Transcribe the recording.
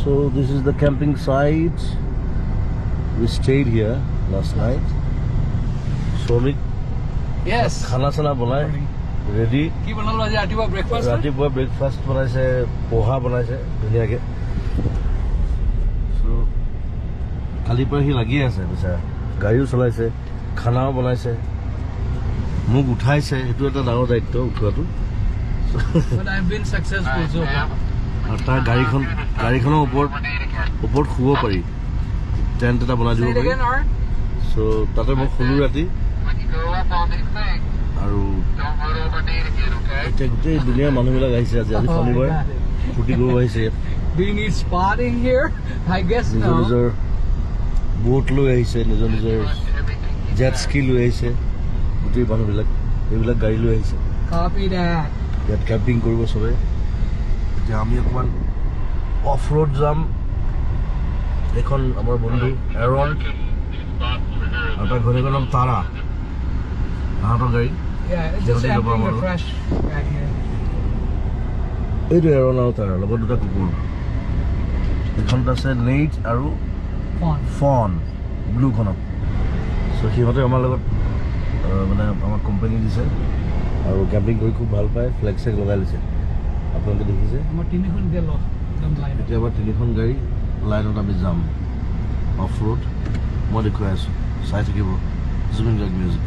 So this is the camping site. We stayed here last night. Somik. Yes. Khana sana banai. Ready. Ki banalo aaj ratipuwa breakfast? Ratipuwa breakfast banaise, poha banaise, dhuniya ke. So kali par hi lagi ase becha. Gariu chalaise, khanao banaise. Muk uthaise, etu eta dangor daitto uthuatu. But I've been successful so far. আর তার গাড়ীখনৰ ওপৰত শুব পাৰি tent এটা বনাই দিব পাৰি so তাতে মই শুলো ৰাতি আৰু এতিয়া গোটেই দুনিয়াৰ মানুহবিলাক আহিছে আজি শনিবাৰ ফূৰ্তি কৰিব আহিছে Do you need spotting here? I guess no. নিজৰ বোট লৈ আহিছে নিজৰ জেট স্কি লৈ আহিছে গোটেই মানুহবিলাক এইবিলাক গাড়ী লৈ আহিছে Copy that. ইয়াত কেম্পিং কৰিব চবে এতিয়া আমি অকণমান অফ ৰোড যাম এখন আমাৰ বন্ধু এৰন আৰু তাৰ ঘৰৰ নাম তাৰা তাহাঁতৰ গাড়ী Yeah, it's just having a fresh back here. এইটো এৰন আৰু তাৰা লগত দুটা কুকুৰ এইখনত আছে নেইট আৰু ফন ব্লুখনত চ' সিহঁতে আমাৰ লগত মানে আমাক কোম্পানী দিছে আৰু কেম্পিং কৰি খুব ভাল পায় ফ্লেগ চেগ লগাই লৈছে আপোনালোকে দেখিছে এতিয়া আমাৰ তিনিখন গাড়ী লাইনত আমি যাম অফ ৰোড মই দেখুৱাই আছোঁ চাই থাকিব জুমিং লাইক মিউজিক